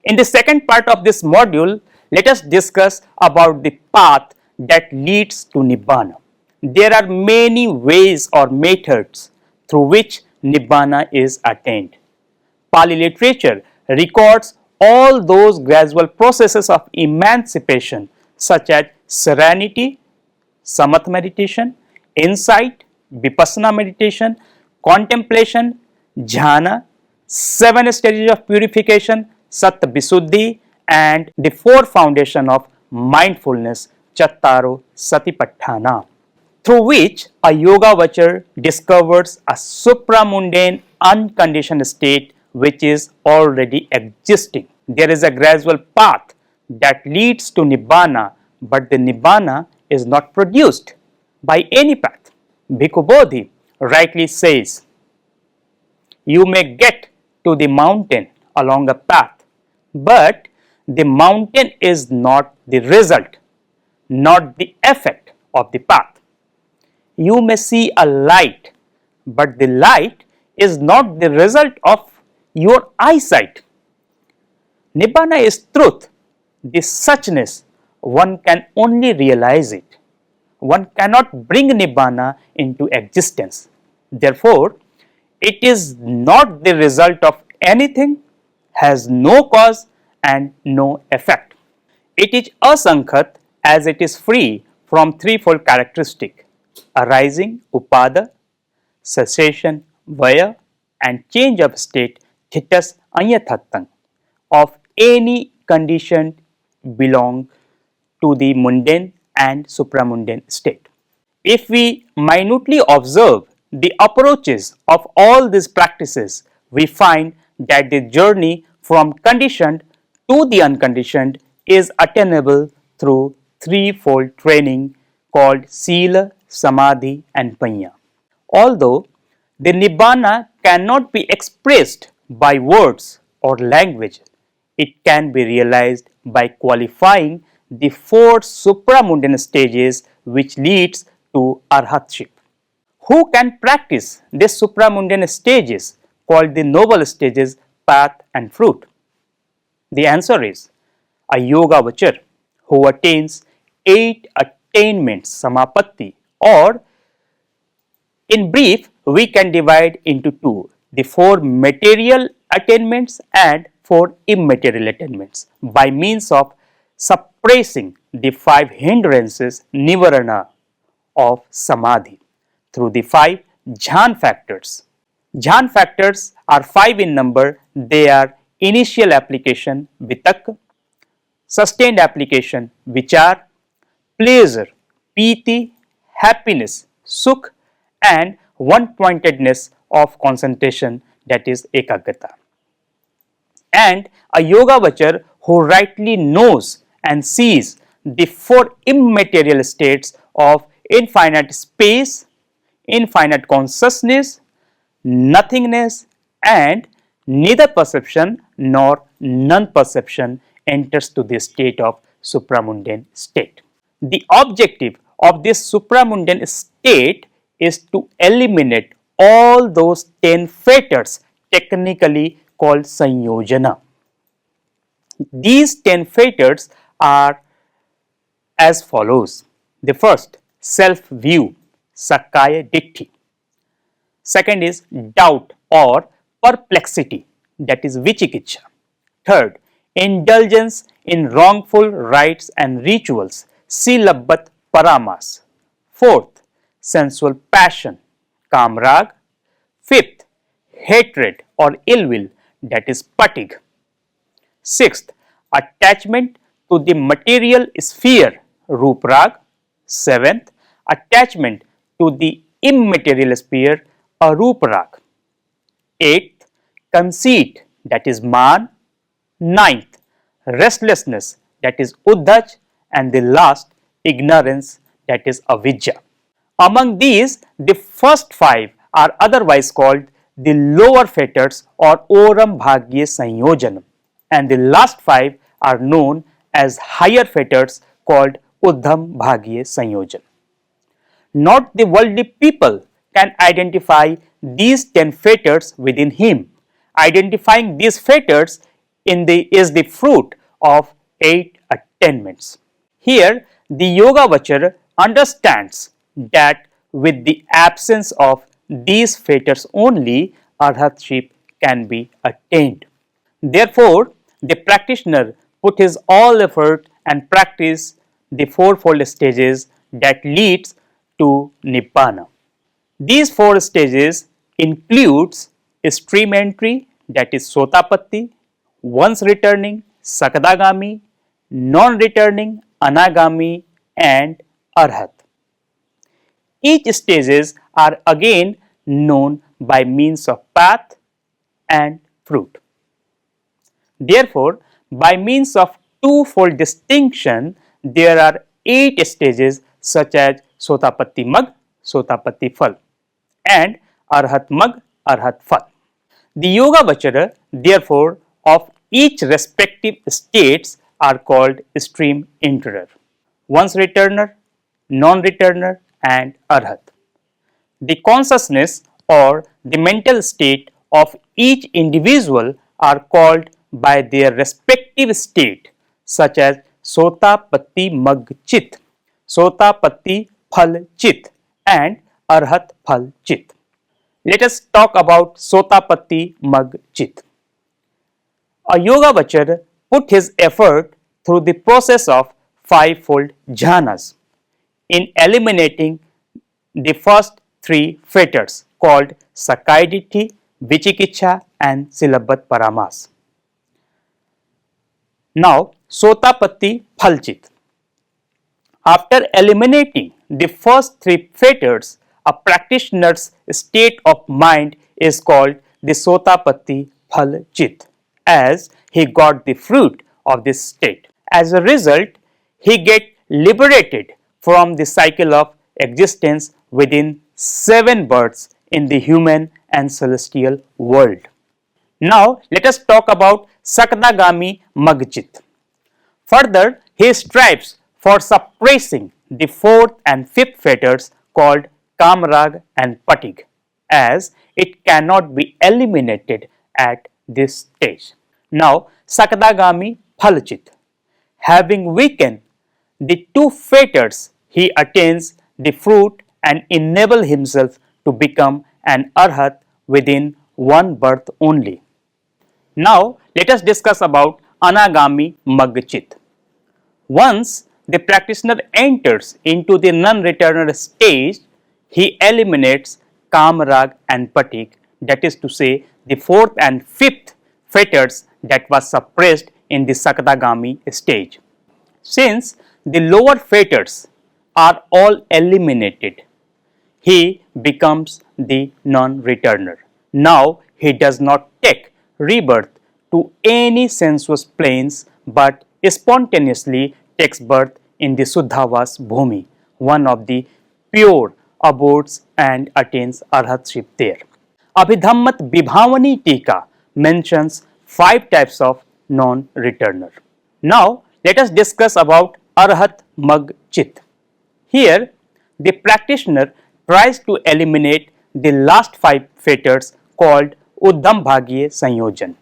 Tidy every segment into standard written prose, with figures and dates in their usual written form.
In the second part of this module, let us discuss about the path that leads to Nibbāna. There are many ways or methods through which Nibbāna is attained. Pali literature records all those gradual processes of emancipation such as serenity, samatha meditation, insight, vipassana meditation, contemplation, jhana, 7 stages of purification, sattva visuddhi, and the 4 foundation of mindfulness, chattaro satipatthana, through which a yogavachar discovers a supramundane unconditioned state which is already existing. There is a gradual path that leads to Nibbāna, but the Nibbāna is not produced by any path. Bhikkhu Bodhi rightly says, you may get to the mountain along a path, but the mountain is not the result, not the effect of the path. You may see a light, but the light is not the result of your eyesight. Nibbāna is truth, the suchness. One can only realize it. One cannot bring Nibbāna into existence. Therefore, it is not the result of anything, has no cause and no effect. It is asankhat as it is free from threefold characteristic: arising, upada, cessation, vaya, and change of state, thitas anyathatang, of any condition belong to the mundane and supramundane state. If we minutely observe the approaches of all these practices, we find that the journey from conditioned to the unconditioned is attainable through threefold training called Sila, Samadhi and Panya. Although the Nibbāna cannot be expressed by words or language, it can be realized by qualifying the 4 supramundane stages which leads to arhatship. Who can practice these supramundane stages called the noble stages, path and fruit? The answer is a yogavachar who attains 8 attainments, samapatti, or in brief we can divide into 2, the 4 material attainments and 4 immaterial attainments, by means of suppressing the 5 hindrances, nivarana, of samadhi through the 5 jhan factors. Jhan factors are 5 in number. They are initial application, vitakka, sustained application, vichar, pleasure, piti, happiness, sukh, and one-pointedness of concentration, that is ekaggata. And a yogavachar who rightly knows and sees the 4 immaterial states of infinite space, infinite consciousness, nothingness, and neither perception nor non-perception enters to the state of supramundane state. The objective of this supramundane state is to eliminate all those 10 fetters, technically called sanyojana. These 10 fetters are as follows. The first, self-view, sakkaya ditthi. Second is doubt or perplexity, that is vichikicha. Third, indulgence in wrongful rites and rituals, silabbat paramas. Fourth, sensual passion, kamrag. Fifth, hatred or ill will, that is patig. Sixth, attachment to the material sphere, ruprag. Seventh, attachment to the immaterial sphere, aruprag. Eighth, conceit, that is man. Ninth, restlessness, that is uddhaj, and the last, ignorance, that is avidya. Among these, the first 5 are otherwise called the lower fetters or oram bhagya sanyojanam, and the last 5 are known as higher fetters called uddham bhagya sanyojan. Not the worldly people can identify these 10 fetters within him. Identifying these fetters is the fruit of 8 attainments. Here, the Yogavachara understands that with the absence of these fetters only, arhatship can be attained. Therefore, the practitioner put his all effort and practice the fourfold stages that leads to Nibbāna. These 4 stages includes stream entry, that is Sotapatti, once returning Sakadagami, non-returning Anagami, and Arhat. Each stages are again known by means of path and fruit. Therefore, by means of twofold distinction, there are 8 stages such as Sotapatti Mag, Sotapatti Phal, and Arhat Mag, Arhat Phal. The Yogavachara, therefore, of each respective states are called stream enterer, once returner, non-returner, and Arhat. The consciousness or the mental state of each individual are called by their respective state, such as Sotapatti Mag Chit, Sotapatti Phal Chit, and Arhat Phal Chit. Let us talk about Sotapatti Mag Chit. A Yogavachara put his effort through the process of 5-fold jhanas in eliminating the first 3 fetters called Sakaiditti, Vichikicha, and Silabbat Paramas. Now, Sotapatti Phalchit. After eliminating the first 3 fetters, a practitioner's state of mind is called the Sotapatti Phalchit, as he got the fruit of this state. As a result, he gets liberated from the cycle of existence within 7 births in the human and celestial world. Now, let us talk about Sakadagami Magchit. Further, he strives for suppressing the 4th and 5th fetters called Kamrag and Patig, as it cannot be eliminated at this stage. Now, Sakadagami Phalchit. Having weakened the 2 fetters, he attains the fruit and enable himself to become an Arhat within 1 birth only. Now, let us discuss about Anagami Magchit. Once the practitioner enters into the non-returner stage, he eliminates Kamrag and Patik, that is to say, the 4th and 5th fetters that was suppressed in the Sakadagami stage. Since the lower fetters are all eliminated, he becomes the non-returner. Now, he does not take rebirth to any sensuous planes but spontaneously takes birth in the Suddhavas Bhumi, one of the pure abodes, and attains arhatship there. Abhidhammat Vibhavani Tika mentions 5 types of non-returner. Now, let us discuss about Arhat Mag Chit. Here, the practitioner tries to eliminate the last 5 fetters called Uddham Bhagye Sanyojan,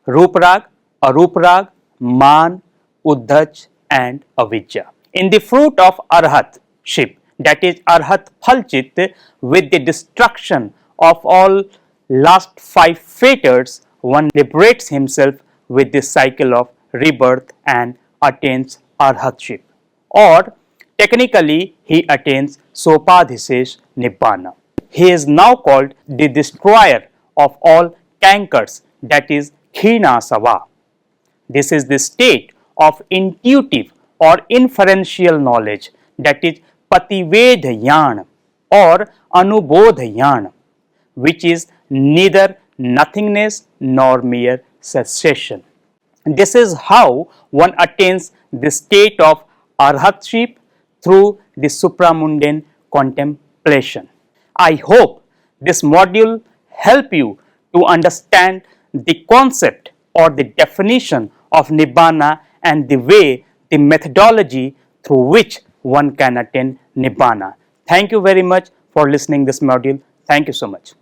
Ruprag, Aruprag, Man, Uddhach, and Avidya. In the fruit of arhatship, that is Arhat Phalchit, with the destruction of all last 5 fetters, one liberates himself with the cycle of rebirth and attains arhatship, or technically he attains Sopadhisesh Nibbāna. He is now called the destroyer of all cankars, that is Khinasava. This is the state of intuitive or inferential knowledge, that is Pativedhyāna or Anubodhyāna, which is neither nothingness nor mere cessation. This is how one attains the state of arhatship through the supramundane contemplation. I hope this module help you to understand the concept or the definition of Nibbāna and the way, the methodology through which one can attain Nibbāna. Thank you very much for listening this module. Thank you so much.